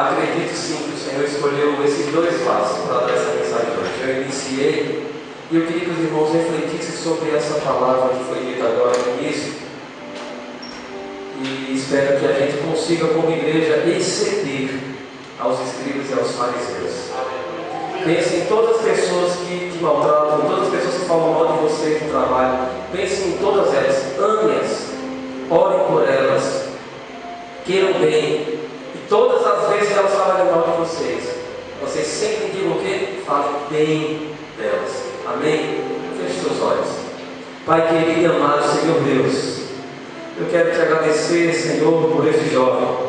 acredito sim que o Senhor escolheu esses dois vasos para dar essa mensagem hoje. Eu iniciei e eu queria que os irmãos refletissem sobre essa palavra que foi dita agora no início. E espero que a gente consiga, como igreja, exceder aos escribas e aos fariseus. Pense em todas as pessoas que te maltratam, todas as pessoas que falam mal de você no trabalho. Pense em todas elas, ame-as, orem por elas, queiram bem. E todas as vezes que elas falarem mal de vocês sempre digam o quê? Falem bem delas. Amém? Feche seus olhos. Pai querido e amado Senhor Deus, eu quero te agradecer, Senhor, por esse jovem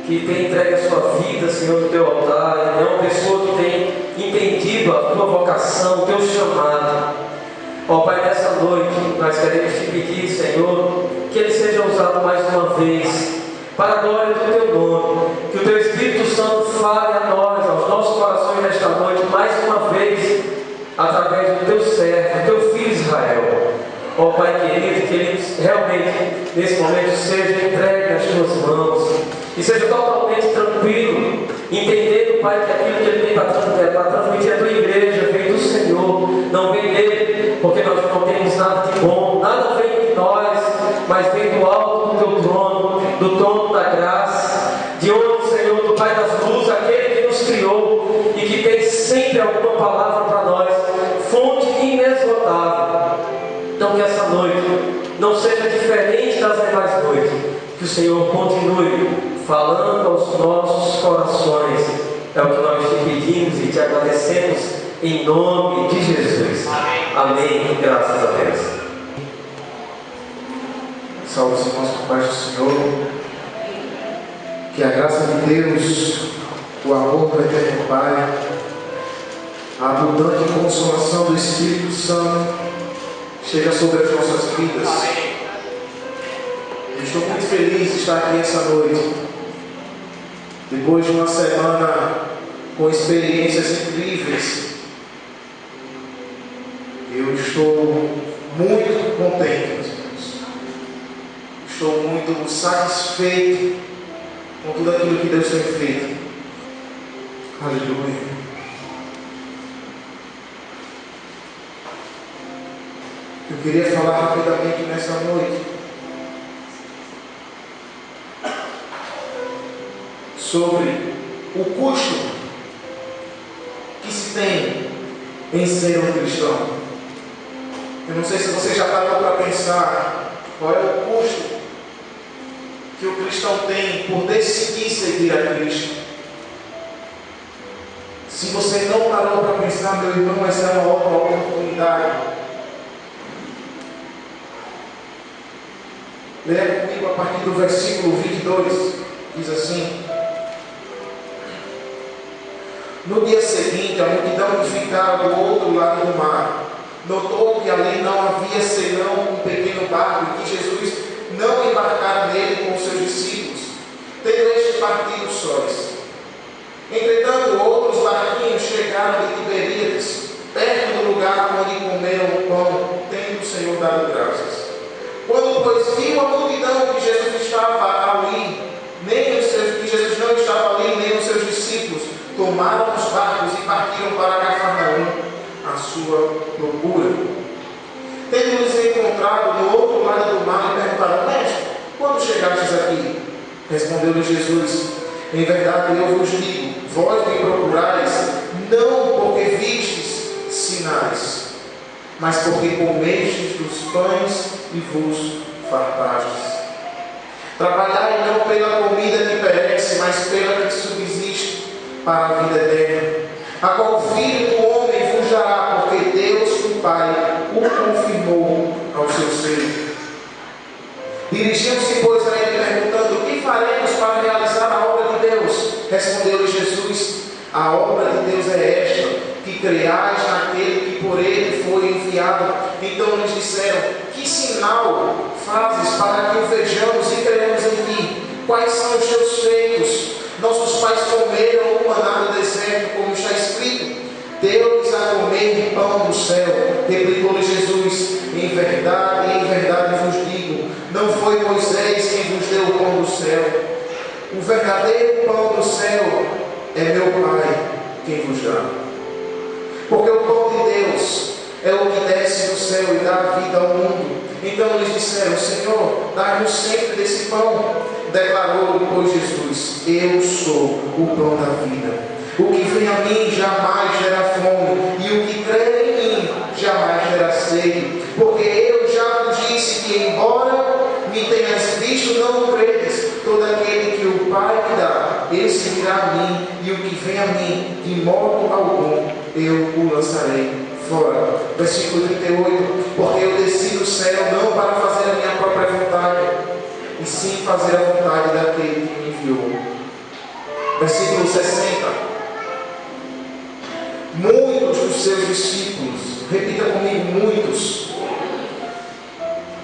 que tem entregue a sua vida, Senhor, no teu altar. É uma pessoa que tem entendido a tua vocação, o teu chamado. Ó Pai, nessa noite nós queremos te pedir, Senhor, que ele seja usado mais uma vez para a glória do teu nome. Que o teu Espírito Santo fale a nós, aos nossos corações nesta noite, mais uma vez, através do teu servo, do teu filho Israel. Ó Pai querido, que ele realmente nesse momento seja entregue nas tuas mãos e seja totalmente tranquilo, entendendo, Pai, que aquilo que ele tem para transmitir à tua igreja vem do Senhor, não vem dele, porque nós não temos nada de bom, nada vem de nós, mas vem do alto do teu trono, do trono da graça, de onde, Senhor, do Pai das luzes, aquele que nos criou e que tem sempre alguma palavra para nós, fonte inesgotável. Então que essa noite não seja diferente das demais noites, que o Senhor continue falando aos nossos corações. É o que nós te pedimos e te agradecemos em nome de Jesus. Amém. Graças a Deus. Salve os irmãos com paz do Senhor. Que a graça de Deus, o amor do Eterno Pai, a abundante consolação do Espírito Santo esteja sobre as nossas vidas. Eu estou muito feliz de estar aqui essa noite, depois de uma semana com experiências incríveis. Eu estou muito contente, meus irmãos. Estou muito satisfeito com tudo aquilo que Deus tem feito. Aleluia. Eu queria falar rapidamente nessa noite sobre o custo que se tem em ser um cristão. Eu não sei se você já parou para pensar qual é o custo que o cristão tem por decidir seguir a Cristo. Se você não parou para pensar, meu irmão, essa é uma outra oportunidade. Leia comigo a partir do versículo 22, diz assim: No dia seguinte, a multidão que ficara do outro lado do mar notou que ali não havia senão um pequeno barco e que Jesus não embarcara nele com os seus discípulos, tendo estes partido sós. Entretanto, outros barquinhos chegaram de Tiberíades, perto do lugar onde comeram o pão, tendo o Senhor dado graças. Quando, pois, viu a multidão que Jesus estava ali, que Jesus não estava ali, nem os seus discípulos, tomaram os barcos e partiram para Cafarnaum, à sua procura. Tendo-os encontrado no outro lado do mar, e perguntaram: Mestre, quando chegastes aqui? Respondeu-lhe Jesus: Em verdade eu vos digo, vós me procurais, não porque vistes sinais, mas porque comestes dos pães e vos fartastes. Trabalhai não pela comida que perece, mas pela que subsiste para a vida eterna, a qual o Filho do Homem vos dará, porque Deus, o Pai, o confirmou ao seu seio. Dirigiam-se, pois, a ele, perguntando: O que faremos para realizar a obra de Deus? Respondeu-lhe Jesus: A obra de Deus é esta, que creais naquele que por ele foi enviado. Então lhes disseram: Que sinal fazes para que o vejamos e cremos em ti? Quais são os teus feitos? Nossos pais comeram o maná no deserto, como está escrito: Deu-lhes a comer pão do céu. Replicou-lhe Jesus: em verdade vos digo, não foi Moisés quem vos deu o pão do céu. O verdadeiro pão do céu é meu Pai quem vos dá. Porque o pão de Deus é o que desce do céu e dá vida ao mundo. Então eles disseram: Senhor, dá-nos sempre desse pão. Declarou, pois, Jesus: Eu sou o pão da vida. O que vem a mim jamais terá fome, e o que crê em mim jamais terá sede. Porque eu já vos disse que, embora me tenhas visto, não credes. Todo aquele que o Pai me dá, esse virá a mim, e o que vem a mim, de modo algum eu o lançarei fora. Versículo 38. Porque eu desci do céu não para fazer a minha própria vontade, e sim fazer a vontade daquele que me enviou. Versículo 60. Muitos dos seus discípulos, repita comigo, muitos,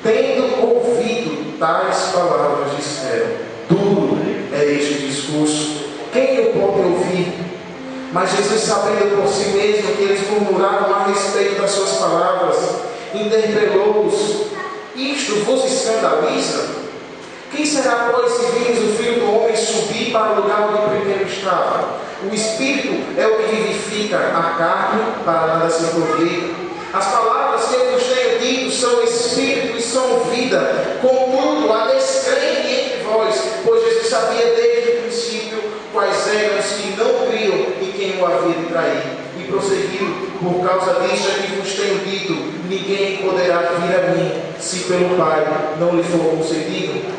tendo ouvido tais palavras, disseram: duro é este discurso, quem o pode ouvir? Mas Jesus, sabendo por si mesmo que eles murmuravam a respeito das suas palavras, interpelou-os: isto vos escandaliza? Quem será, pois, se vires o Filho do Homem subir para o lugar onde primeiro estava? O Espírito é o que vivifica, a carne para nada se aproveita. As palavras que eu vos tenho dito são Espírito e são vida. Contudo, há descrente entre vós, pois Jesus sabia desde o princípio quais eram os que não criam e quem o havia de trair. E prosseguiu: por causa disto é que vos tenho dito, ninguém poderá vir a mim, se pelo Pai não lhe for concedido.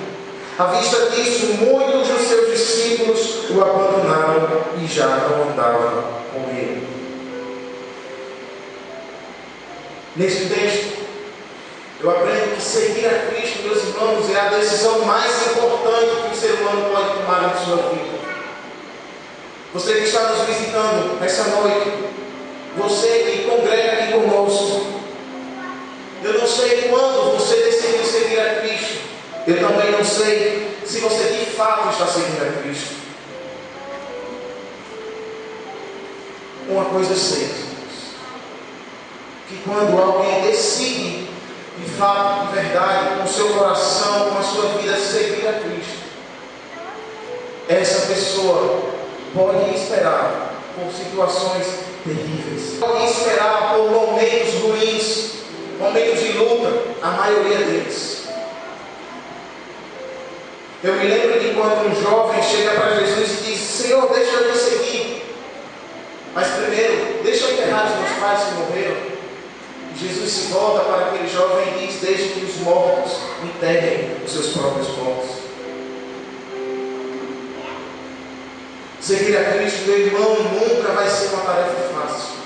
À vista disso, muitos dos seus discípulos o abandonaram e já não andavam com ele. Neste texto, eu aprendo que seguir a Cristo, meus irmãos, é a decisão mais importante que o ser humano pode tomar na sua vida. Você que está nos visitando essa noite, você que congrega aqui conosco, eu não sei quando você decidiu seguir a Cristo. Eu também não sei se você de fato está seguindo a Cristo. Uma coisa sei, que quando alguém decide de fato, de verdade, com o seu coração, com a sua vida, seguir a Cristo, essa pessoa pode esperar por situações terríveis, pode esperar por momentos ruins, momentos de luta, a maioria deles. Eu me lembro de quando um jovem chega para Jesus e diz: Senhor, deixa eu te seguir, mas primeiro, deixa eu enterrar os meus pais que morreram. E Jesus se volta para aquele jovem e diz: deixe que os mortos enterrem os seus próprios mortos. Seguir a Cristo, meu irmão, nunca vai ser uma tarefa fácil.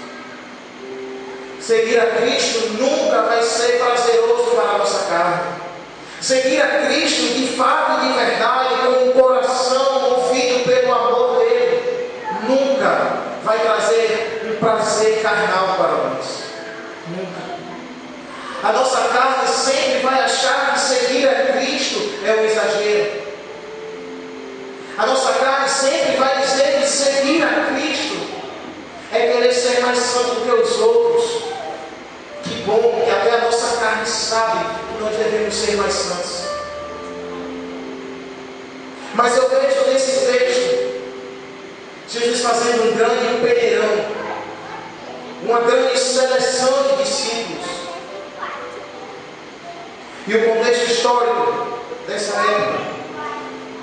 Seguir a Cristo nunca vai ser prazeroso para a nossa carne. Seguir a Cristo de fato e de verdade, com o coração movido pelo amor dele, nunca vai trazer um prazer carnal para nós. Nunca. A nossa carne sempre vai achar que seguir a Cristo é um exagero. A nossa carne sempre vai dizer que seguir a Cristo é querer ser mais santo que os outros. Que bom que até a nossa carne sabe que nós devemos ser mais santos. Mas eu vejo nesse texto Jesus fazendo um grande peneirão, uma grande seleção de discípulos. E o contexto histórico dessa época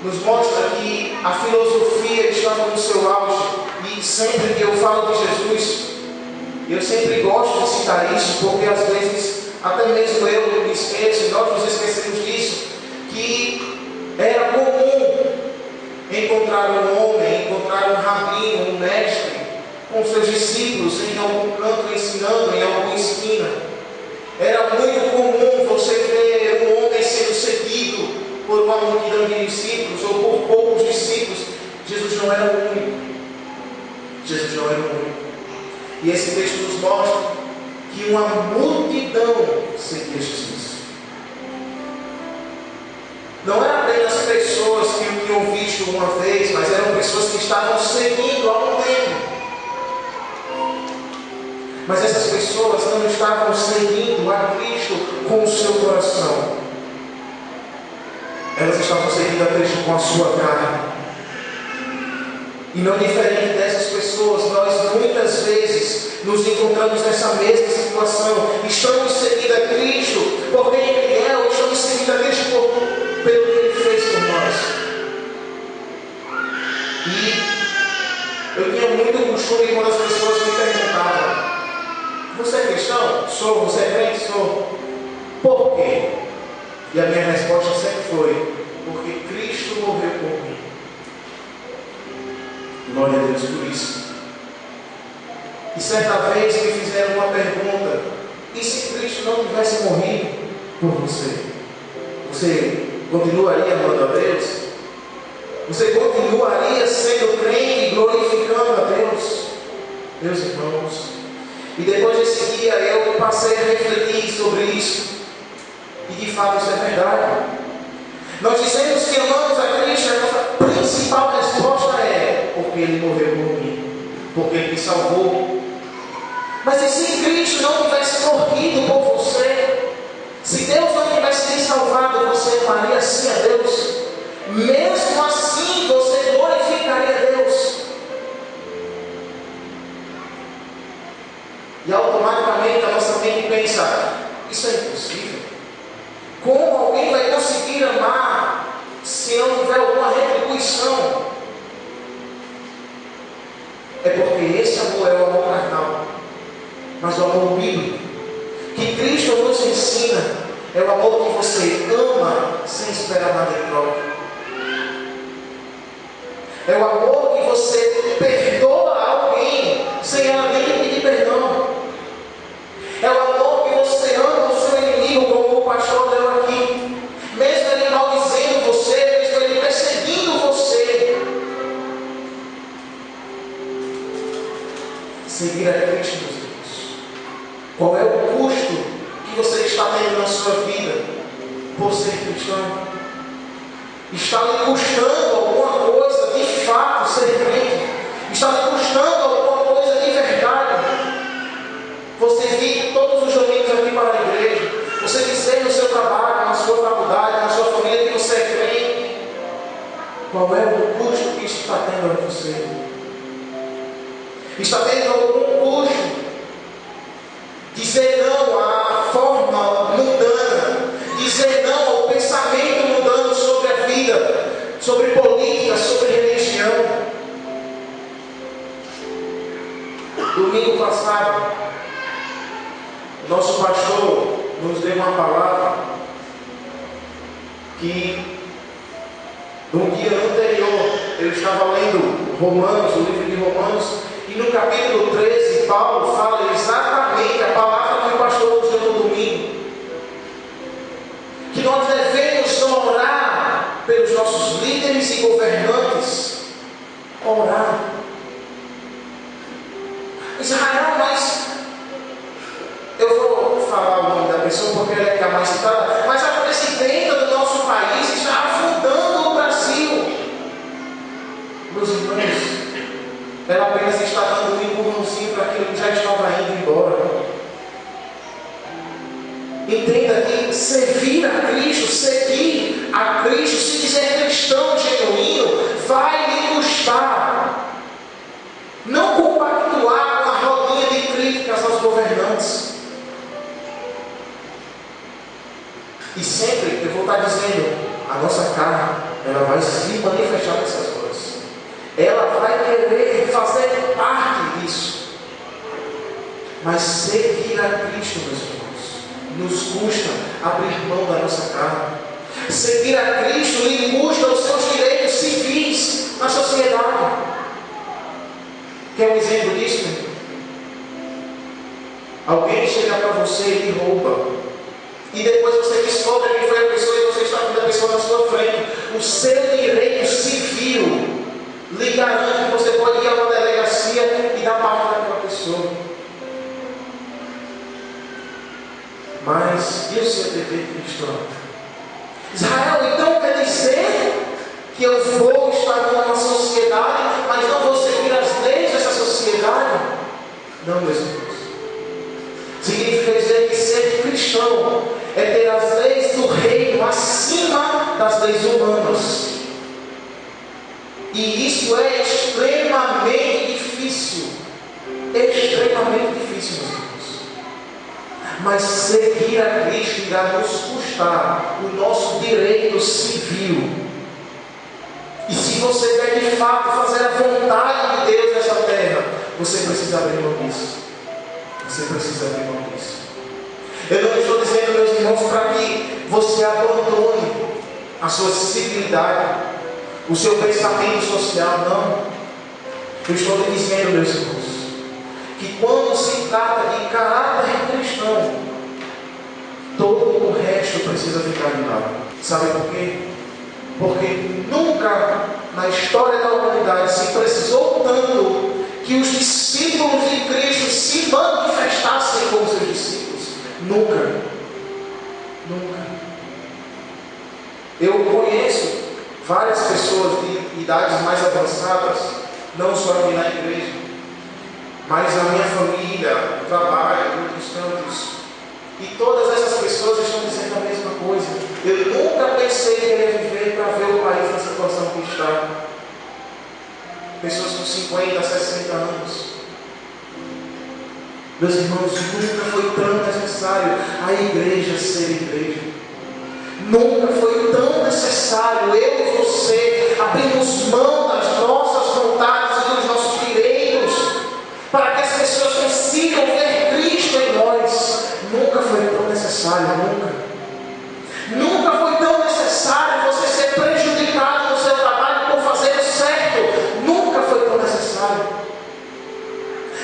nos mostra que a filosofia estava no seu auge. E sempre que eu falo de Jesus, eu sempre gosto de citar isso, porque às vezes, até mesmo eu me esqueço, nós nos esquecemos disso, que era comum encontrar um homem, encontrar um rabino, um mestre, com seus discípulos em algum canto ensinando, em alguma esquina. Era muito comum você ver um homem sendo seguido por uma multidão de discípulos, ou por poucos discípulos. Jesus não era o único. Jesus não era o único. E esse texto nos mostra que uma multidão seguia Jesus. Não eram apenas pessoas que o tinham visto uma vez, mas eram pessoas que estavam seguindo há um tempo. Mas essas pessoas não estavam seguindo a Cristo com o seu coração. Elas estavam seguindo a Cristo com a sua carne. E não diferente dessas pessoas, nós muitas vezes nos encontramos nessa mesma situação. Estamos seguindo a Cristo por quem Ele é, ou estamos seguindo a Cristo pelo que Ele fez por nós. E eu tinha muito costume quando as pessoas me perguntavam: você é cristão? Sou. Você é crente? Sou. Por quê? E a minha resposta sempre foi: porque Cristo morreu por mim. Glória a Deus por isso. E certa vez me fizeram uma pergunta: e se Cristo não tivesse morrido por você? Você continuaria amando a Deus? Você continuaria sendo crente e glorificando a Deus? Meus irmãos, e depois desse dia eu passei a refletir sobre isso. E de fato isso é verdade. Nós dizemos que amamos a Cristo, a nossa principal resposta é: porque Ele morreu por mim, porque Ele me salvou. Mas e se Cristo não tivesse morrido por você? Se Deus não tivesse te salvado, você amaria assim a Deus? Mesmo assim você glorificaria a Deus? E automaticamente a nossa mente pensa: isso é impossível. Como alguém vai conseguir amar se não tiver alguma retribuição? É porque esse amor é o amor carnal. Mas o amor bíblico, que Cristo nos ensina, é o amor que você ama sem esperar nada em troca. É o amor que você perdoa alguém sem ela nem pedir perdão. É o amor que você ama o seu inimigo, como o pastor deu aqui. Mesmo ele maldizendo você, mesmo ele perseguindo você. Seguir a Cristo, meus irmãos. Qual é o custo que você está tendo na sua vida por ser cristão? Está lhe custando alguma coisa de fato ser crente? Está lhe custando alguma coisa de verdade? Você vir todos os domingos aqui para a igreja, você dizer no seu trabalho, na sua faculdade, na sua família que você é crente. Qual é o custo que isso está tendo a você? Está tendo algum custo? Dizer não à forma mundana, dizer não ao pensamento mundano sobre a vida, sobre política, sobre religião. Domingo passado, o nosso pastor nos deu uma palavra que no dia anterior eu estava lendo Romanos, o livro de Romanos, e no capítulo 13 Paulo fala exatamente a palavra que o pastor nos deu no domingo, que nós devemos orar pelos nossos líderes e governantes. Orar. Israel, mas eu vou falar o nome da pessoa porque ela é que é a mais citada, mas a presidenta do nosso país está afundando o Brasil. Meus irmãos, ela apenas está dando um empurrãozinho para aquilo que já estava indo embora. Entenda que servir a Cristo, seguir a Cristo, se dizer cristão genuíno, vai lhe custar. Não compactuar com a rodinha de críticas aos governantes. E sempre eu vou estar dizendo, a nossa carne, ela vai se manifestar nessas coisas. Ela vai querer fazer parte disso. Mas seguir a Cristo, meus irmãos, nos custa abrir mão da nossa carne. Seguir a Cristo lhe custa os seus direitos civis na sociedade. Quer um exemplo disso? Alguém chega para você e lhe rouba. E depois você descobre quem foi a pessoa e você está vendo a pessoa na sua frente. O seu direito civil lhe garante que você pode ir a uma delegacia e dar parte daquela pessoa. Mas e o seu dever cristão? Israel, então quer dizer que eu vou estar numa sociedade, mas não vou seguir as leis dessa sociedade? Não, meus irmãos. Significa dizer que ser cristão é ter as leis do reino acima das leis humanas. E isso é extremamente extremamente difícil. Extremamente difícil, meus irmãos. Mas seguir a Cristo irá nos custar o nosso direito civil. E se você quer de fato fazer a vontade de Deus nessa terra, você precisa abrir mão disso. Você precisa abrir mão disso. Eu não estou dizendo, meus irmãos, para que você abandone a sua civilidade, o seu pensamento social, não. Eu estou lhe dizendo, meus irmãos, que quando se trata de caráter cristão, todo o resto precisa ficar de lado. Sabe por quê? Porque nunca na história da humanidade se precisou tanto que os discípulos de Cristo se manifestassem como seus discípulos. Nunca. Nunca. Eu conheço várias pessoas de idades mais avançadas, não só aqui na igreja, mas na minha família, no trabalho, em outros cantos. E todas essas pessoas estão dizendo a mesma coisa. Eu nunca pensei que ia viver para ver o país na situação que está. Pessoas com 50, 60 anos. Meus irmãos, nunca foi tão necessário a igreja ser igreja. Nunca foi tão necessário eu e você abrirmos mão das nossas vontades e dos nossos direitos para que as pessoas consigam ver Cristo em nós. Nunca foi tão necessário, nunca. Nunca foi tão necessário você ser prejudicado no seu trabalho por fazer o certo. Nunca foi tão necessário.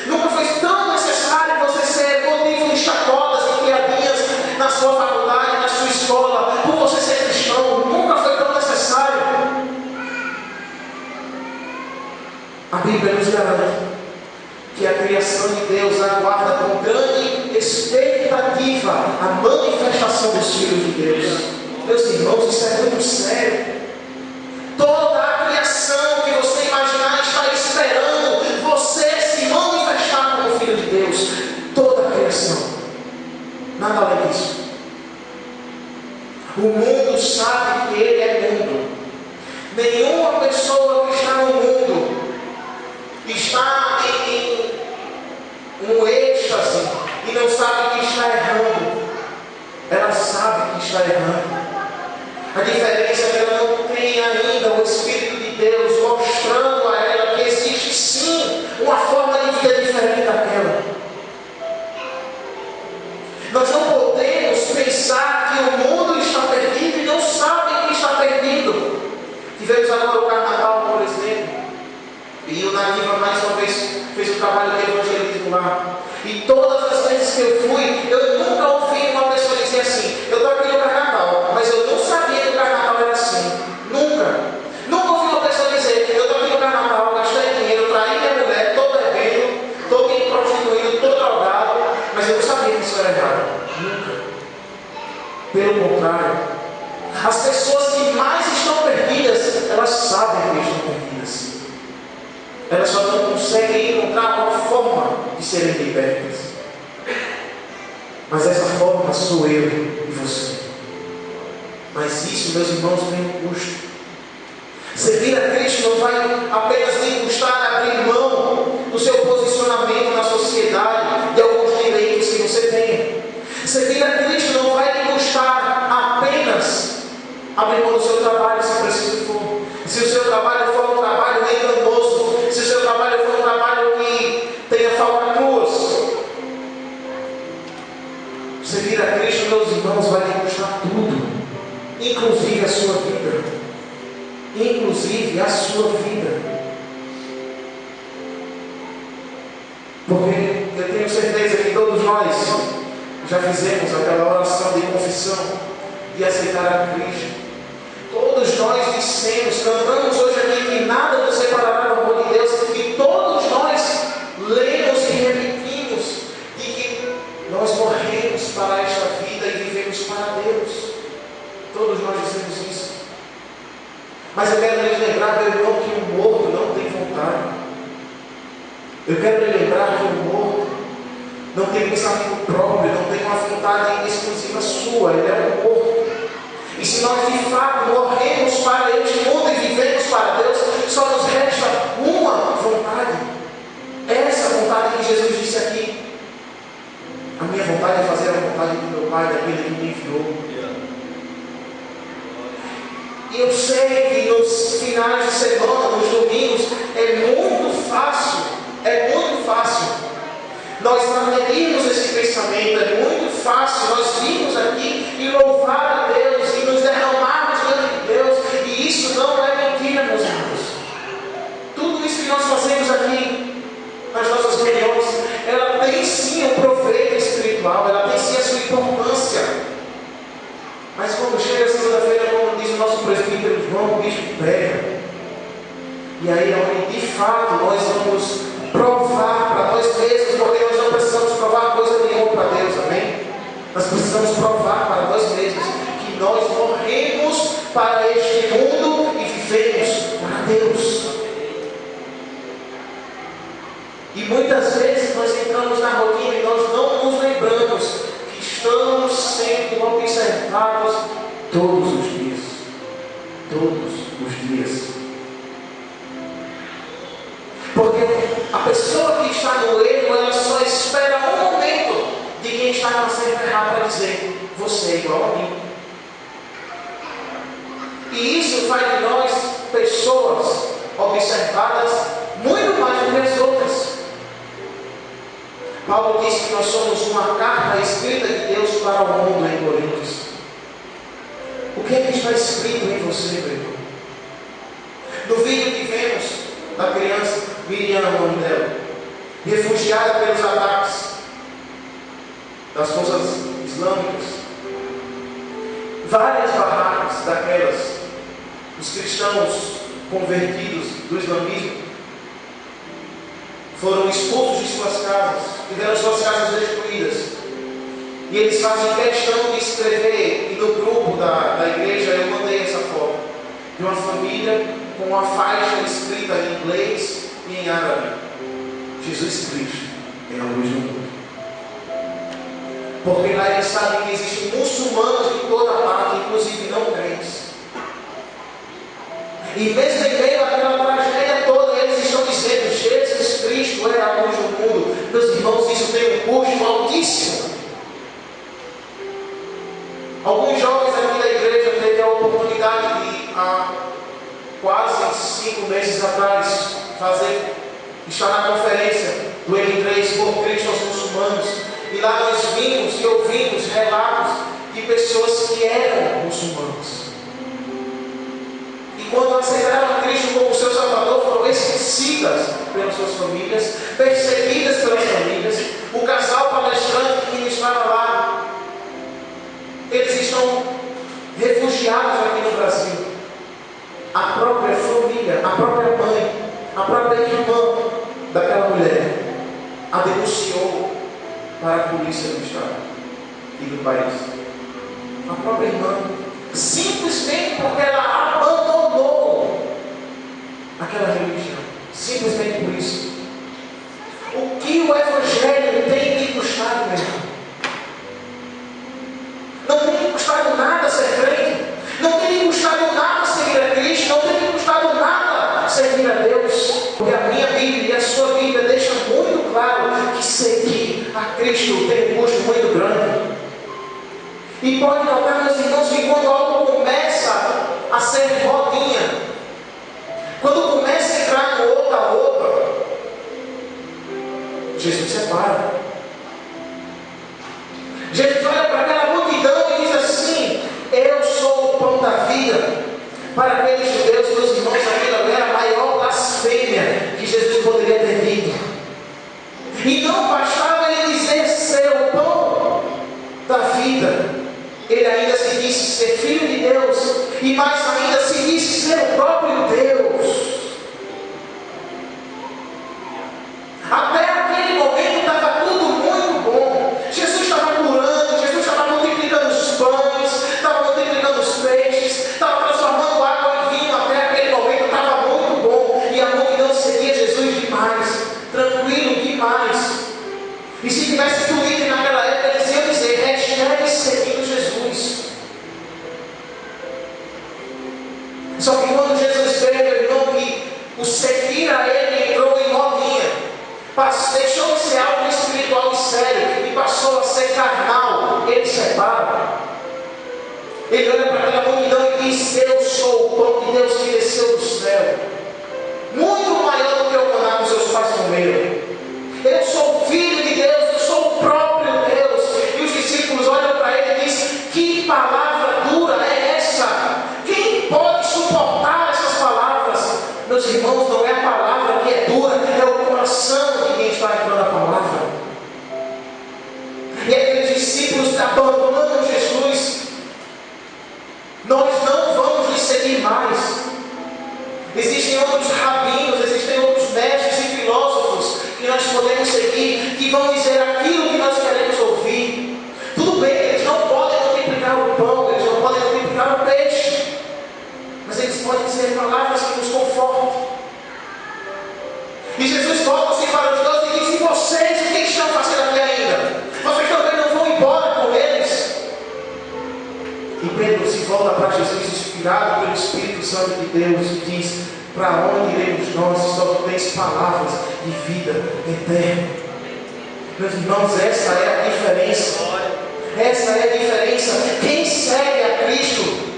Nunca foi tão necessário você ser motivo de chacotas e piadinhas na sua faculdade, na sua escola, por você ser cristão. Nunca foi tão necessário. A Bíblia nos garante que a criação de Deus aguarda com grande expectativa a manifestação dos filhos de Deus. Meus irmãos, isso é muito sério. Toda a criação que você imaginar está esperando você se manifestar como filho de Deus. Toda a criação. Nada além disso. O mundo sabe que ele é mundo. Nenhuma pessoa que está no mundo está em um êxtase e não sabe que está errando. Ela sabe que está errando. A diferença é que ela não tem ainda o Espírito de Deus mostrando a ela que existe sim uma forma de vida diferente daquela. Nós não podemos pensar que o mundo está perdido e não sabe que está perdido. Tivemos agora o Carnaval, por exemplo, e o Nativa mais uma vez fez um trabalho de evangelismo lá. E todas as vezes que eu fui, eu nunca ouvi uma pessoa dizer assim: eu estou aqui no Carnaval, mas eu não sabia que o Carnaval era assim. Nunca. Nunca ouvi uma pessoa dizer: eu estou aqui no Carnaval, gastei dinheiro, traí minha mulher, estou bebendo, estou me prostituindo, estou drogado, mas eu não sabia que isso era errado. Nunca. Pelo contrário, as pessoas que mais estão perdidas, elas sabem que estão perdidas. Elas só não conseguem encontrar uma forma de serem libertas. Mas essa forma sou eu e você. Mas isso, meus irmãos, tem um custo. Servir a Cristo não vai apenas lhe custar abrir mão do seu posicionamento na sociedade, de alguns direitos que você tem. Servir a Cristo não vai lhe custar apenas abrir mão do seu trabalho, se preciso for. Se o seu trabalho for um trabalho enganoso, se o seu trabalho for um trabalho que tenha falcatruas, servir a Cristo, meus irmãos, vai lhe custar tudo, inclusive a sua vida. Inclusive a sua vida. Porque eu tenho certeza que todos nós já fizemos aquela oração de confissão, de aceitar a Cristo. Todos nós dissemos, cantamos hoje aqui que nada nos separará do amor de Deus, e todos nós lemos e repetimos de que nós morremos para esta vida e vivemos para Deus. Todos nós dizemos isso. Mas eu quero lhes lembrar, meu irmão, que o morto não tem vontade. Eu quero lhe lembrar que o morto não tem pensamento próprio, não tem uma vontade exclusiva sua, ele é um morto. E se nós de fato morremos para este mundo e vivemos para Deus, só nos resta uma vontade. pensamento. É muito fácil nós virmos aqui e louvar a Deus e nos derramarmos diante de Deus, e isso não é mentira, meus irmãos. Tudo isso que nós fazemos aqui nas nossas reuniões, ela tem sim um proveito espiritual, ela tem sim a sua importância. Mas quando chega a segunda-feira, como diz o nosso presbítero João, o bicho pega. E aí é onde de fato nós vamos provar para nós mesmos, porque nós não precisamos provar coisa nenhuma para Deus, amém? Nós precisamos provar para nós mesmos que nós morremos para este mundo e vivemos para Deus. E muitas vezes nós entramos na rotina e nós não nos lembramos que estamos sendo observados todos os dias. Todos os dias. Porque a pessoa que está no erro, ela só espera um momento de quem está na certa errada para dizer: você é igual a mim. E isso faz de nós pessoas observadas muito mais do que as outras. Paulo diz que nós somos uma carta escrita de Deus para o mundo em Coríntios. O que é que está escrito em você, meu irmão? No vídeo que vemos da criança Miriam, o nome dela, refugiada pelos ataques das forças islâmicas, várias barracas daquelas, os cristãos convertidos do islamismo foram expulsos de suas casas, tiveram suas casas destruídas. E eles fazem questão de escrever, e no grupo da igreja eu mandei essa foto, de uma família com uma faixa escrita em inglês e em árabe: Jesus Cristo é a luz do mundo. Porque lá eles sabem que existem muçulmanos de toda parte, inclusive não crentes. E mesmo em meio àquela tragédia toda, eles estão dizendo: Jesus Cristo é a luz do mundo. Meus irmãos, isso tem um custo altíssimo. Alguns jovens aqui da igreja teve a oportunidade de, há quase 5 meses atrás, estar na conferência do M3 por Cristo aos muçulmanos. E lá nós vimos e ouvimos relatos de pessoas que eram muçulmanos. E quando aceitaram Cristo como seu Salvador, foram esquecidas pelas suas famílias, perseguidas pelas famílias. O casal palestrante que estava lá, eles estão refugiados aqui no Brasil. A própria família, a própria mãe, a própria irmã daquela mulher a denunciou para a polícia do Estado e do país. A própria irmã, simplesmente porque ela abandonou aquela religião. Simplesmente por isso. O que o Evangelho tem me custado, meu irmão? Não tem me custado nada ser crente. Não tem me custado nada seguir a Cristo. Não tem me custado nada servir a Deus. Porque a minha Bíblia e a sua Bíblia deixam muito claro que seguir a Cristo tem um custo muito grande. E pode notar, meus irmãos, que quando algo começa a ser rodinha, quando começa a entrar no oba-oba, Jesus separa. Jesus olha para aquela multidão e diz assim: eu sou o pão da vida. Para aqueles judeus, meus irmãos, aquilo era a maior blasfêmia que Jesus poderia ter dito. E não bastava ele dizer ser o pão da vida, ele ainda se disse ser filho de Deus, e mais ainda se disse ser o próprio Deus. Até aquele momento estava tudo muito bom. Jesus estava curando, Jesus estava multiplicando os pães, estava multiplicando os peixes, estava transformando água em vinho. Até aquele momento estava muito bom. E a multidão seguia Jesus demais, tranquilo demais. E se tivesse Twitter naquela época, eles iam dizer: hashtag seguindo Jesus. Só que quando Jesus veio, meu irmão, que o seguir a Ele entrou em modinha, deixou de ser algo espiritual e sério e passou a ser carnal. Ele separa. Ele olha para aquela multidão e diz: eu sou o pão de Deus que desceu do céu, muito maior do que o maná que seus pais comeram. Eu sou o filho de Deus, eu sou o próprio Deus. E Jesus volta-se para os 12 e diz: e vocês, o que estão fazendo aqui ainda? Vocês também não vão embora com eles? E Pedro se volta para Jesus, inspirado pelo Espírito Santo de Deus, e diz: para onde iremos nós, só tu tens palavras de vida eterna? Meus irmãos, essa é a diferença. Essa é a diferença. Quem segue a Cristo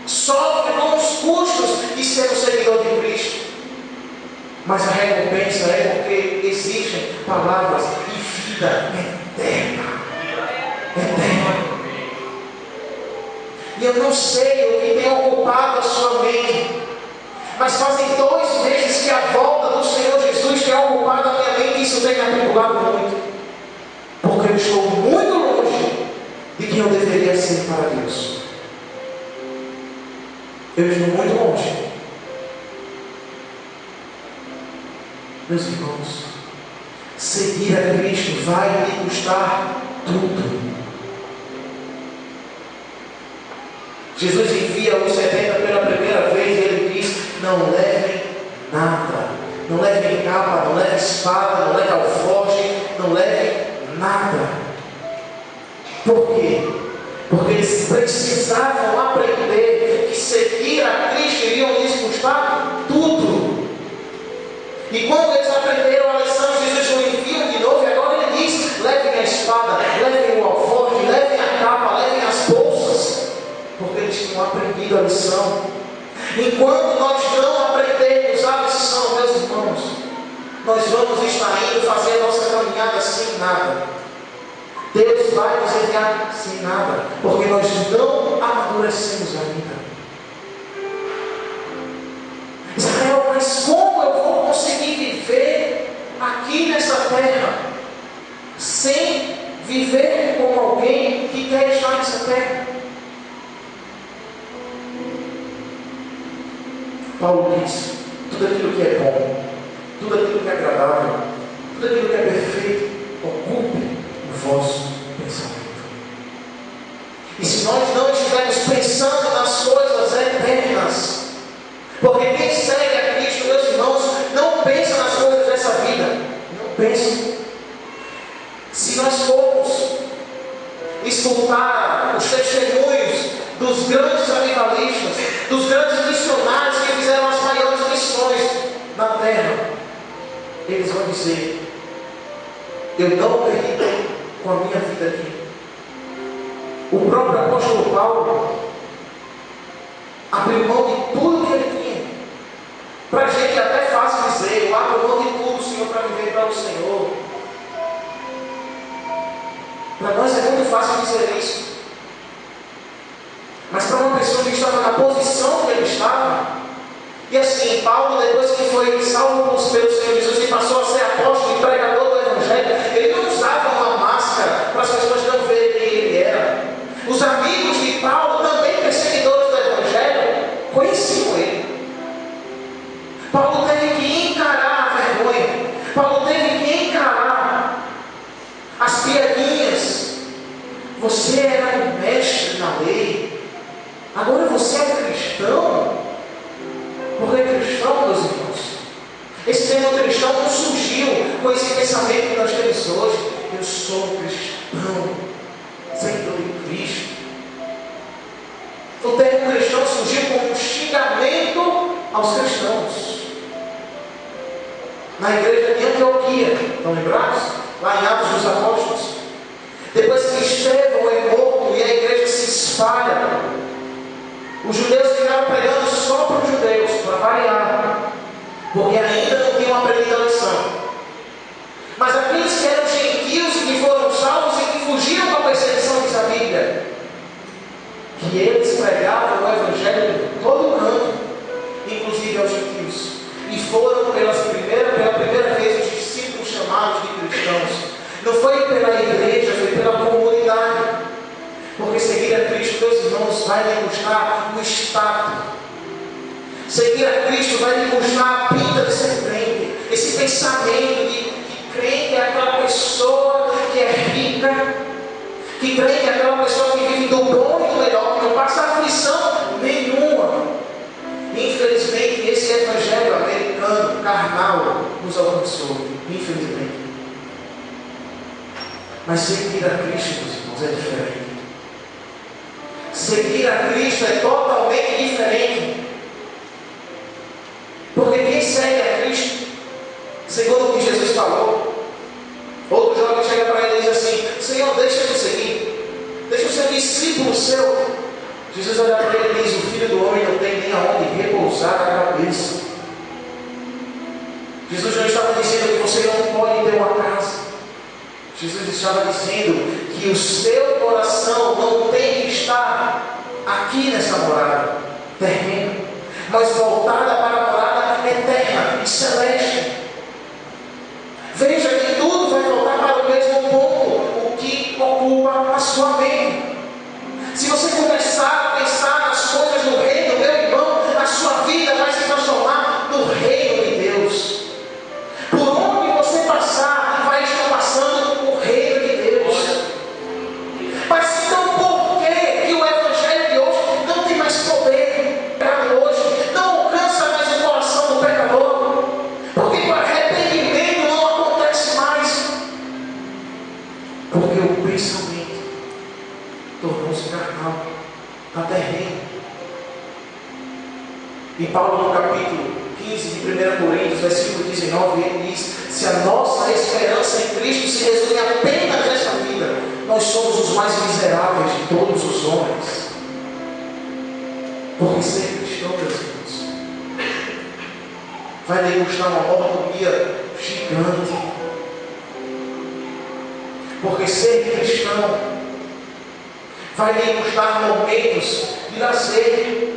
sofre com os custos de ser um seguidor de Cristo, mas a recompensa é porque existem palavras de vida eterna. Eterna. E eu não sei o que tem ocupado a sua mente, mas fazem 2 meses que a volta do Senhor Jesus tem ocupado a minha mente, e isso tem me atribulado muito, porque eu estou muito longe de quem eu deveria ser para Deus. Eu estou muito longe. Meus irmãos, seguir a Cristo vai me custar tudo. Jesus envia os 70 pela primeira vez e ele diz: não levem nada, não levem capa, não levem espada, não levem alforje, não levem nada. Por quê? Porque eles precisavam aprender que seguir a Cristo iriam lhes custar tudo. E quando eles aprenderam a lição, Jesus o envia de novo, e agora ele diz: levem a espada, levem o alforje, levem a capa, levem as bolsas, porque eles tinham aprendido a lição. Enquanto nós não aprendermos a lição, meus irmãos, nós vamos estar indo fazer a nossa caminhada sem nada. Deus vai nos enviar sem nada, porque nós não amadurecemos ainda. Israel, mas como eu vou conseguir viver aqui nessa terra sem viver como alguém que quer estar nessa terra? Paulo diz: tudo aquilo que é bom, tudo aquilo que é agradável, tudo aquilo que é perfeito, ocupe o vosso pensamento. E se nós não estivermos pensando nas coisas eternas, porque quem segue a Cristo, meus irmãos, não pensa nas coisas dessa vida, não pensa. Se nós formos escutar os testemunhos dos grandes avivalistas, dos grandes missionários que fizeram as maiores missões na terra, eles vão dizer: eu não perdi tempo com a minha vida aqui. O próprio apóstolo Paulo abriu mão de tudo que ele tinha. Para a gente é até fácil dizer: eu abro mão de tudo, Senhor, para viver para o Senhor. Para nós é muito fácil dizer isso. Mas para uma pessoa que estava na posição que ele estava, e assim, Paulo, depois que foi salvo pelo Senhor Jesus e passou a ser apóstolo e pregador do Evangelho, ele não usava uma máscara para as pessoas não verem quem ele era. Os amigos de Paulo, também perseguidores do Evangelho, conheciam ele. Paulo teve que encarar a vergonha, Paulo teve que encarar as piadinhas. Você era um mestre na lei, agora você é cristão. Porque cristão, meus irmãos, esse termo cristão não surgiu com esse pensamento que nós temos hoje: eu sou cristão, seguidor de Cristo. O termo cristão surgiu como um xingamento aos cristãos. Na igreja de Antioquia, estão lembrados? Lá em Atos dos Apóstolos. Depois que Estevão é morto e a igreja se espalha, os judeus ficaram pregando só para os judeus, para variar, porque ainda não tinham aprendido a lição. Mas aqueles que eram gentios e que foram salvos e que fugiram da perseguição, diz a Bíblia, que eles pregavam o Evangelho em todo canto, inclusive aos gentios. E foram pela primeira vez os discípulos chamados de cristãos. Não foi pela igreja, foi pela comunidade. Porque seguir a Cristo, meus irmãos, vai lhe custar o status. Seguir a Cristo vai lhe custar a pinta de ser crente. Esse pensamento de que crente é aquela pessoa que é rica, que crente é aquela pessoa que vive do bom e do melhor, que não passa aflição nenhuma. Infelizmente, esse evangelho americano, carnal nos alcançou, infelizmente. Mas seguir a Cristo, meus irmãos, é diferente. Seguir a Cristo é totalmente diferente. Porque quem segue a Cristo, segundo o que Jesus falou, outro jovem chega para ele e diz assim: Senhor, deixa eu te seguir, deixa eu ser discípulo seu. Jesus olha para ele e diz: o Filho do Homem não tem nem aonde repousar a cabeça. Jesus não estava dizendo que você não pode ter uma casa. Jesus estava dizendo que o seu coração não tem que estar aqui nessa morada terrena, mas voltada para a morada eterna e celeste. Veja que tudo vai voltar para o mesmo ponto, o que ocupa a sua mente. Se você começar a pensar nas coisas do reino, meu irmão, a sua vida vai se transformar no reino de Deus. Por onde você passar, vai estar passando o reino de Deus. Mas então por que o Evangelho de hoje não tem mais poder? Hoje não alcança mais o coração do pecador. Porque o arrependimento não acontece mais. Porque o pensamento tornou-se carnal, terreno. E Paulo, no capítulo 15 de 1 Coríntios, versículo 19, ele diz: se a nossa esperança em Cristo se resume apenas nesta vida, nós somos os mais miseráveis de todos os homens. Porque ser cristão, meus irmãos, vai degustar uma mordomia gigante. Porque ser cristão vai degustar momentos de lazer.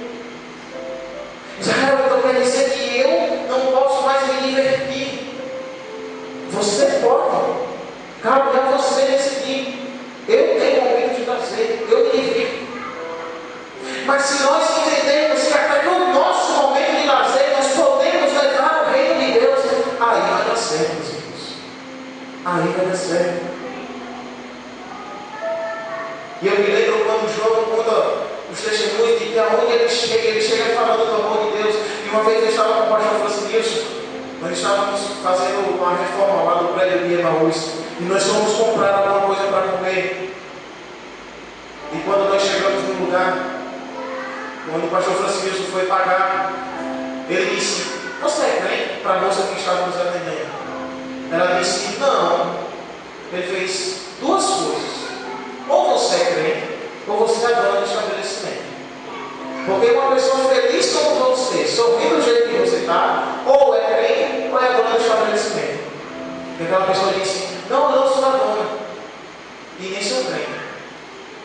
Israel, então quer dizer que eu não posso mais me divertir. Você pode. Cabe a você decidir. Eu tenho momentos de lazer. Eu me divirto. Mas se nós entendermos que até no nosso momento de lazer nós podemos levar o reino de Deus, aí vai dar certo, meus irmãos. Aí vai dar certo. E eu me lembro quando João conta os testemunhos de que aonde ele chega falando do amor de Deus. E uma vez eu estava com o pastor Francisco, nós estávamos fazendo uma reforma lá do prédio de Emaús, e nós fomos comprar alguma coisa para comer. E quando nós chegamos no lugar, quando o pastor Francisco foi pagar, ele disse: você é crente? Para a moça que estava nos atendendo. Ela disse: não. Ele fez duas coisas: ou você é crente, ou você é dona do estabelecimento. Porque uma pessoa feliz como você, sorrindo do jeito que você está, ou é crente, ou é dona do estabelecimento. E aquela pessoa disse: não, eu não sou a dona, e nem sou crente.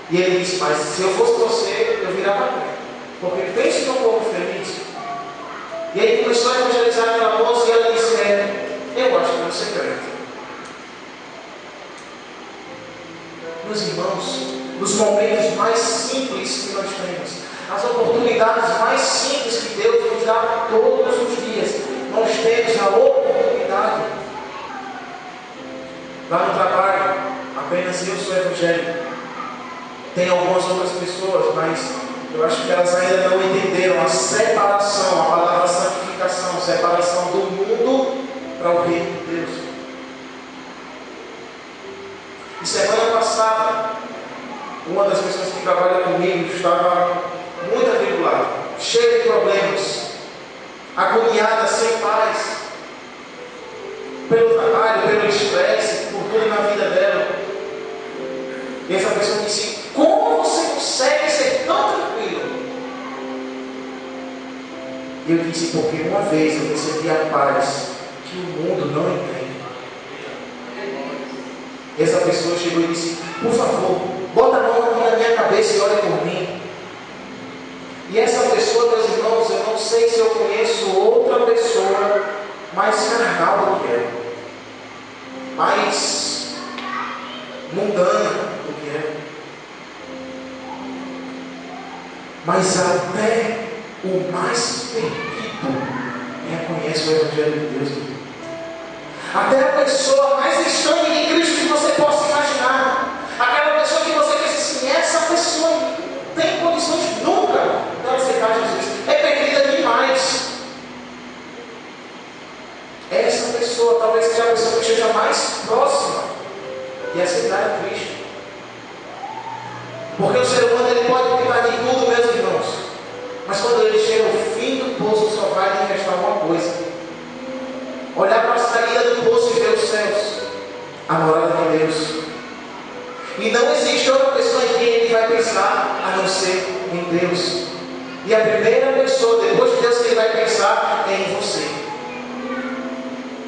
E ele disse: mas se eu fosse você, eu virava crente. Porque pense num povo feliz. E aí começou a evangelizar aquela moça, e ela disse: eu acho que eu não sei crente. Meus irmãos, nos momentos mais simples que nós temos, as oportunidades mais simples que Deus nos dá todos os dias, nós temos a oportunidade. Lá no trabalho, apenas eu sou evangélico. Tem algumas outras pessoas, mas eu acho que elas ainda não entenderam a separação, a palavra santificação, separação do mundo para o reino de Deus. E semana passada, uma das pessoas que trabalha comigo estava muito atribulada, cheia de problemas, agoniada, sem paz, pelo trabalho, pelo estresse, por tudo na vida dela. E essa pessoa disse: como você consegue ser tão tranquilo? E eu disse: porque uma vez eu recebi a paz que o mundo não entende. E essa pessoa chegou e disse: por favor, bota a mão na minha cabeça e olha por mim. E essa pessoa, meus irmãos, eu não sei se eu conheço outra pessoa mais carnal do que ela, mais mundana do que ela. Mas até o mais perdido reconhece o Evangelho de Deus. Até a pessoa mais distante de Cristo que você possa imaginar, aquela pessoa que você pensa assim: essa pessoa não tem condições nunca de aceitar Jesus, é perdida demais. pessoa, talvez seja a pessoa que esteja mais próxima de aceitar a Cristo. Porque o ser humano ele pode tentar de tudo, meus irmãos, mas quando ele chega ao fim do poço, só vai lhe restar uma coisa: olhar para a saída do poço e ver os céus, a morada de Deus. E não existe outra pessoa em quem ele vai pensar a não ser em Deus. E a primeira pessoa, depois de Deus, que ele vai pensar é em você.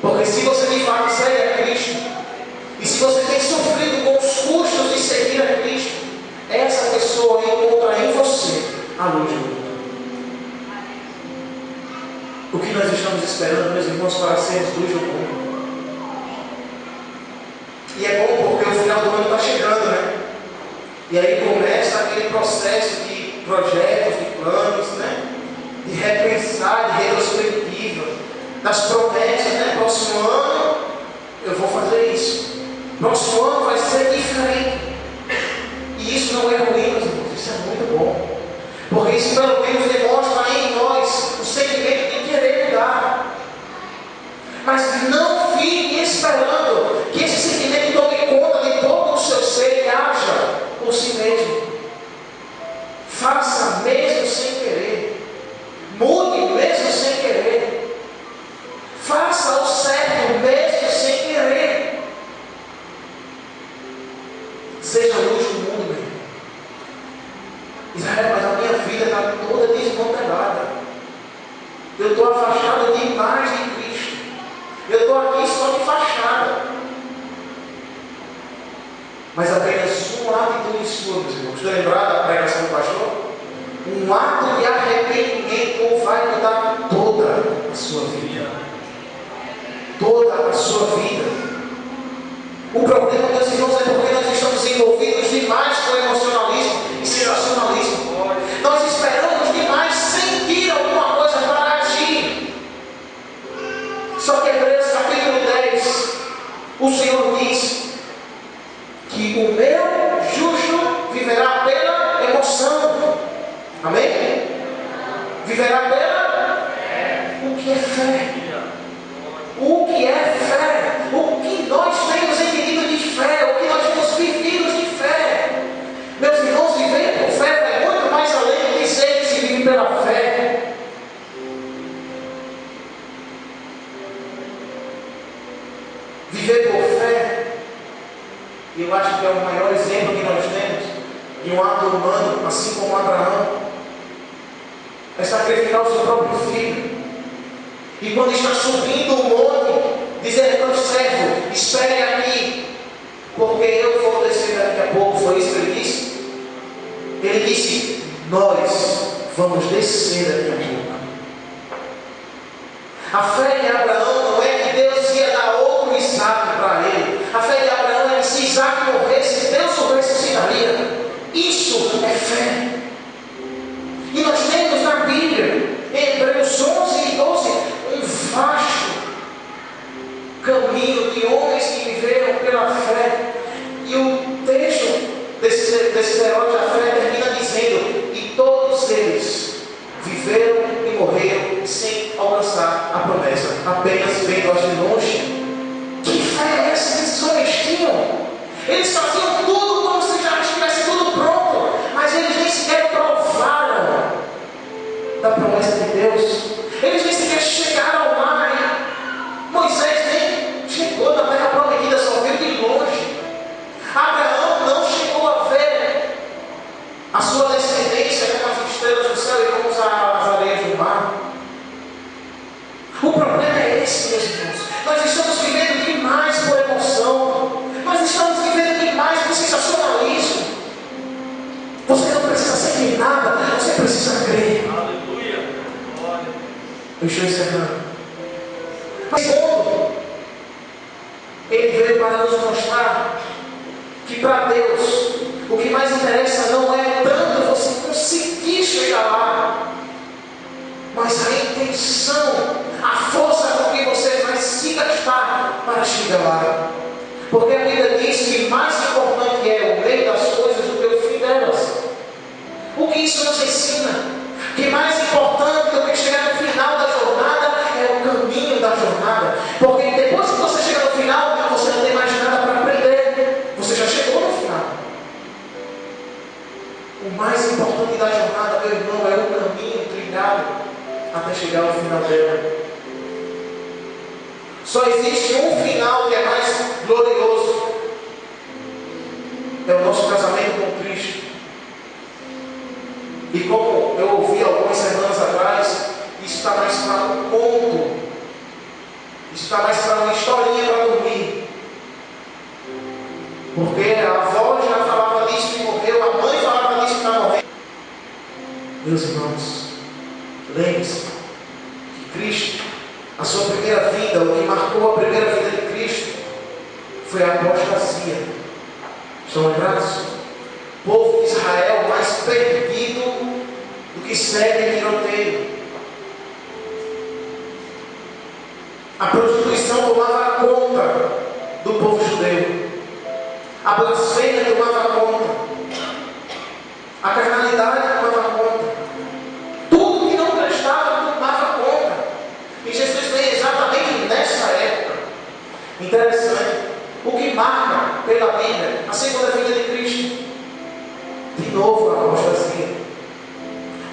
Porque se você de fato segue a Cristo, e se você tem sofrido com os custos de seguir a Cristo, essa pessoa encontra em você a luz do mundo. O que nós estamos esperando, meus irmãos, para sermos luz do mundo? E é bom porque o final do ano está chegando, né? E aí começa aquele processo de projetos, de planos, né? De repensar, de retrospectiva, das promessas, né? Próximo ano eu vou fazer isso. Próximo ano vai ser diferente. E isso não é ruim, meus irmãos, isso é muito bom. Porque isso pelo menos demonstra em nós o sentimento de querer mudar. Mas não fique esperando que esse sentimento tome conta de todo o seu ser e haja por si mesmo. Faça mesmo sem querer. Mude mesmo sem querer. Faça o certo mesmo sem querer. Seja a luz do mundo, meu irmão. Israel, mas a minha vida está toda desmantelada. Eu estou afastado demais de Cristo. Eu estou aqui só de fachada. Mas apenas uma atitude sua, meus irmãos. Estou lembrado da pregação do pastor? Um ato de arrependimento vai mudar toda a sua vida. Toda a sua vida. O problema, meus irmãos, é porque nós estamos envolvidos demais com emocionalismo e sensacionalismo. Nós esperamos demais sentir alguma coisa para agir. Só que Hebreus capítulo 10, o Senhor diz que o meu justo viverá pela emoção. Amém? Viverá pela? O que é fé? O que é fé? O que nós temos entendido de fé? O que nós temos vivido de fé? Meus irmãos, viver por fé é muito mais além de dizer que se vive pela fé. Viver por fé, eu acho que é o maior exemplo que nós temos de um ato humano, assim como Abraão, é sacrificar o seu próprio filho. E quando está subindo o monte, dizer para o servo: espere aqui, porque eu vou descer daqui a pouco. Foi isso que ele disse? Ele disse: nós vamos descer daqui a pouco. A fé de Abraão não é que Deus ia dar outro Isaac para ele. A fé de Abraão é que se Isaac morresse, Deus o ressuscitaria. Isso é fé. E nós temos na Bíblia, em Hebreus 11 e 12, um vasto caminho de homens que viveram pela fé. E o texto desses heróis da fé termina dizendo: e todos eles viveram e morreram sem alcançar a promessa, apenas vendo-as de longe. Que fé é essa que esses homens tinham? Eles faziam tudo como se já estivesse tudo pronto, mas eles nem sequer provaram da promessa de Deus. Eles nem sequer chegaram ao mar. Moisés nem chegou na terra prometida, só viu de longe. Abraão não chegou a ver a sua descendência como as estrelas do céu e como as areias do mar. O problema é esse, meus irmãos. Nós estamos vivendo demais por emoção. Nós estamos vivendo demais por sensacionalismo. Você não precisa sentir nada, você precisa crer. Aleluia. Eu estou encerrando. Mas segundo, ele veio para nos mostrar que para Deus o que mais interessa não é tanto você conseguir chegar lá, mas a intenção, a força com que você vai se gastar para chegar lá. Porque a Bíblia diz que mais importante é o meio das coisas do que o fim delas. O que isso nos ensina? Que mais importante do que chegar no final da jornada é o caminho da jornada. Porque depois Só existe um final que é mais glorioso. É o nosso casamento com Cristo. E como eu ouvi algumas semanas atrás, isso está mais para um conto. Isso está mais para uma historinha para dormir. Porque a avó já falava disso e morreu, a mãe falava disso e está morrendo. Meus irmãos, lembre-se que Cristo, a sua primeira vida, o que marcou a primeira vida de Cristo, foi a apostasia. Estão lembrados? O povo de Israel mais perdido do que segue em tiroteio. A prostituição tomava conta do povo judeu. A blasfêmia tomava conta. A carnalidade tomava conta. Tudo que não prestava tomava conta. E Jesus veio exatamente nessa época. Interessante. O que marca pela Bíblia a segunda vinda de Cristo. De novo a apostasia.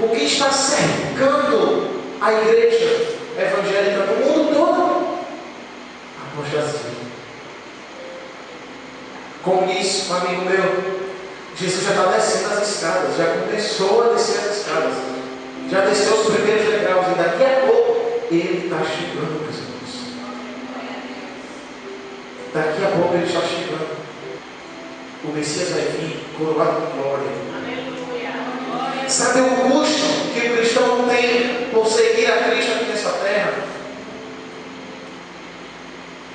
O que está cercando a igreja evangélica no mundo todo? A apostasia. Como disse um amigo meu, Jesus já está descendo as escadas, já começou a descer as escadas, já desceu os primeiros degraus, e daqui a pouco ele está chegando, meus irmãos. Daqui a pouco ele está chegando. O Messias vai vir coroado com glória. Sabe o custo que o cristão tem por seguir a Cristo aqui nessa terra?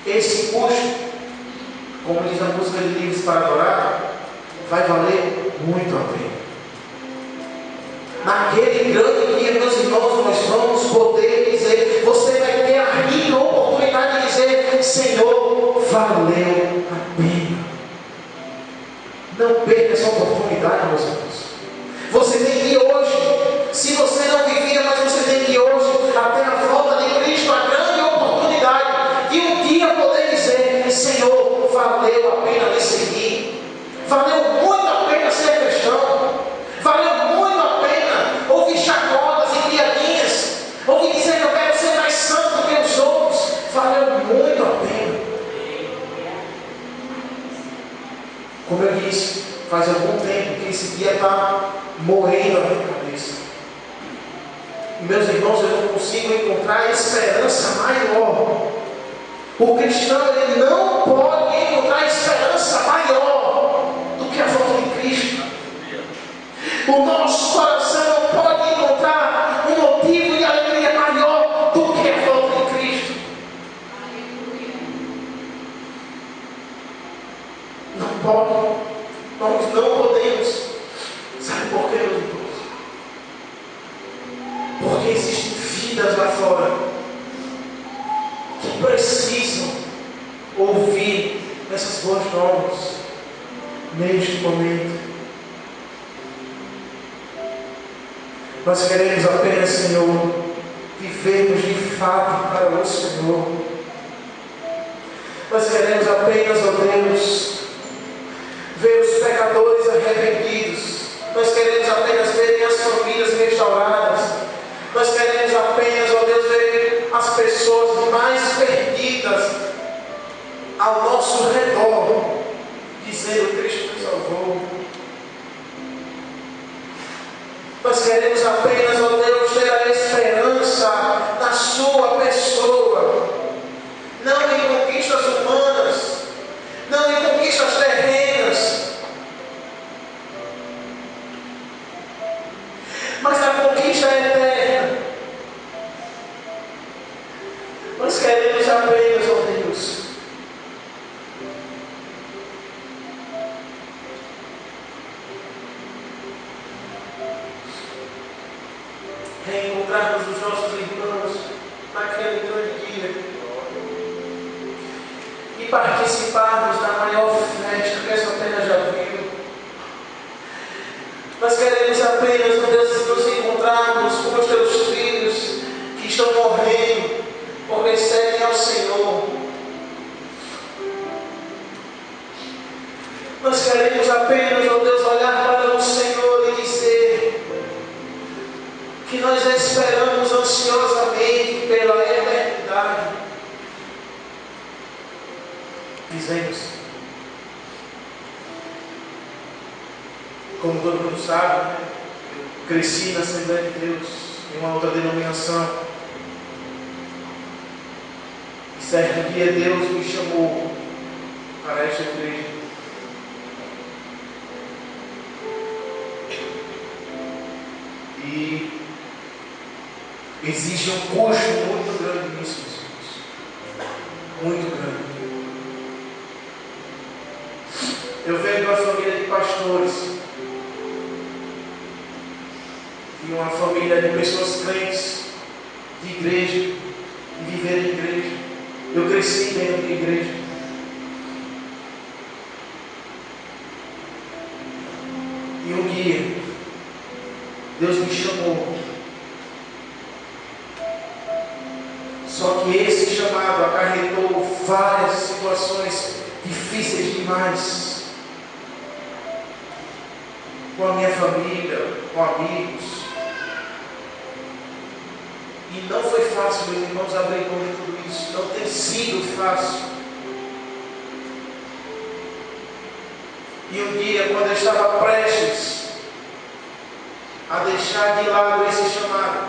Esse custo, como diz a música de Livres para Adorar, vai valer muito a pena. Naquele grande dia, meus irmãos, nós vamos poder dizer, você vai ter a rica oportunidade de dizer, Senhor, valeu a pena. Não perca essa oportunidade, meus irmãos. Você tem que ir hoje. Se você não vivia, mas você tem que ir hoje, até a volta de Cristo, a grande oportunidade de um dia poder dizer, Senhor, valeu a pena me seguir. Valeu muito a pena ser cristão. Valeu muito a pena ouvir chacotas e piadinhas. Ouvir dizer que eu quero ser mais santo do que os outros. Valeu muito a pena. Como eu disse, faz algum tempo que esse dia está morrendo na minha cabeça. E meus irmãos, eu não consigo encontrar esperança maior. O cristão, ele não pode encontrar esperança maior do que a volta de Cristo. O nosso coração não pode encontrar um motivo de alegria maior do que a volta de Cristo. Não pode. Nós não podemos. Sabe por quê, meus irmãos? Porque existem vidas lá fora que precisam ouvir essas boas novas neste momento. Nós queremos apenas, Senhor, vivermos de fato para o Senhor. Nós queremos apenas, ó Deus, ver os pecadores arrependidos. Nós queremos apenas ver as famílias restauradas. Nós queremos apenas, ó Deus, ver as pessoas mais perdidas ao nosso redor, dizendo, Cristo nos salvou. Nós queremos apenas, ó Deus, ter a esperança na sua pessoa, não em conquistas humanas, não em conquistas terrenas, mas na conquista eterna. Nós queremos apenas, ó Deus, reencontrarmos os nossos irmãos naquele grande dia e participarmos da maior festa que essa terra já viu. Nós queremos apenas, ó Deus, nos encontrarmos com os teus filhos que estão morrendo porque seguem ao Senhor. Nós queremos apenas, ó Deus, olhar para o Senhor e dizer que nós esperamos ansiosamente pela eternidade. fizemos. Como todo mundo sabe, né? Eu cresci na Assembleia de Deus, em uma outra denominação. E certo dia Deus me chamou para esta igreja. E exige um custo muito grande nisso, Jesus. Muito grande. Eu venho de uma família de pastores, de uma família de pessoas crentes, de igreja, de viver em igreja. Eu cresci dentro de igreja. E um dia, Deus me chamou. Só que esse chamado acarretou várias situações difíceis demais. Com a minha família, com amigos. E não foi fácil, meus irmãos, abrir mão de tudo isso. Não tem sido fácil. E um dia, quando eu estava prestes a deixar de lado esse chamado,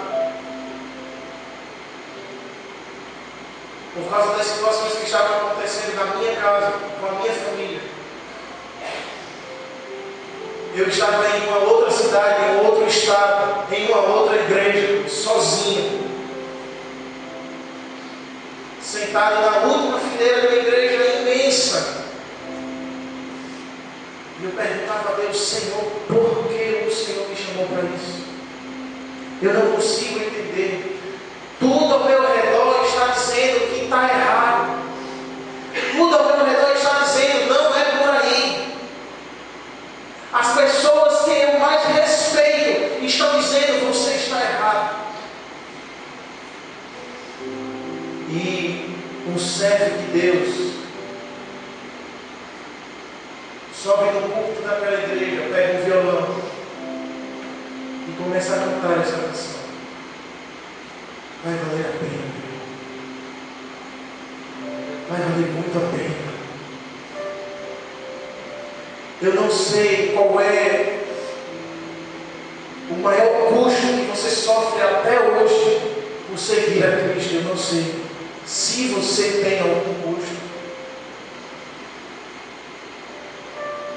por causa das situações que estavam acontecendo na minha casa, com a minha família, eu estava em uma outra cidade, em um outro estado, em uma outra igreja, sozinho, sentado na última fileira de uma igreja imensa. E eu perguntava a Deus: Senhor, por que o Senhor me chamou para isso? Eu não consigo entender. Tudo ao meu redor está dizendo que está errado. Tudo ao meu redor está dizendo: não é por aí. As pessoas que eu mais respeito estão dizendo: você está errado. E um servo de Deus sobe no púlpito daquela igreja, pega um violão e começa a cantar essa canção. Vai valer a pena. Vai valer muito a pena. Eu não sei qual é o maior custo que você sofre até hoje por seguir a Cristo. Eu não sei se você tem algum custo.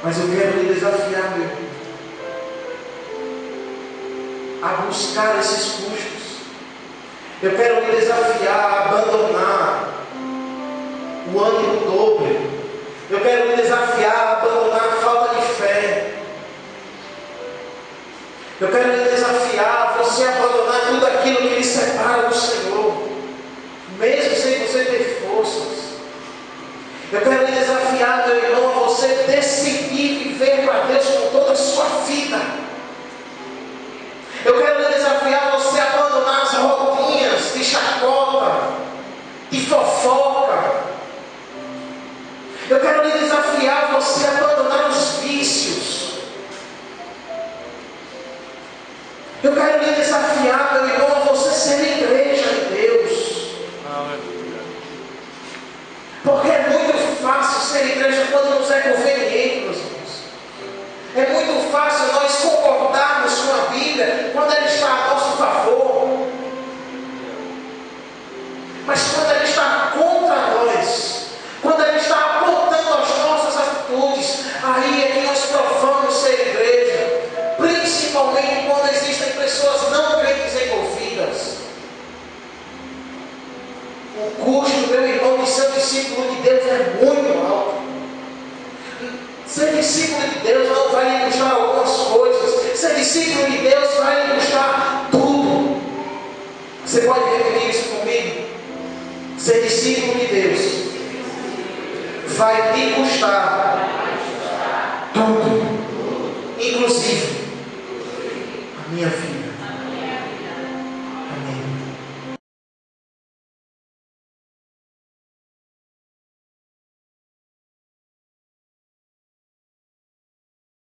Mas eu quero lhe desafiar, meu irmão, a buscar esses custos. Eu quero lhe desafiar a abandonar o ânimo dobre. Eu quero lhe desafiar a abandonar a falta de fé. Eu quero lhe desafiar a você abandonar tudo aquilo que lhe separa do Senhor, mesmo sem você ter forças. Eu quero lhe desafiar, meu irmão, a você decidir viver para Deus com toda a sua vida. Eu quero lhe desafiar a você abandonar as rodinhas de chacota, de fofoca. Eu quero lhe desafiar a você abandonar os vícios. Eu quero lhe desafiar, meu irmão, a você ser igreja de Deus. Porque é muito fácil ser igreja quando nos é conveniente, meus irmãos. É muito fácil nós concordarmos com a Bíblia quando ela está a nosso favor. Mas quando ela está contra nós, quando ela está apontando as nossas atitudes, aí é que nós provamos ser igreja. Principalmente quando existem pessoas não crentes envolvidas. O custo, meu irmão, de ser discípulo de Deus é muito alto. Ser discípulo de Deus não vai lhe custar algumas coisas. Ser discípulo de Deus vai lhe custar tudo. Você pode repetir isso comigo? Ser discípulo de Deus vai lhe custar tudo, inclusive a minha vida.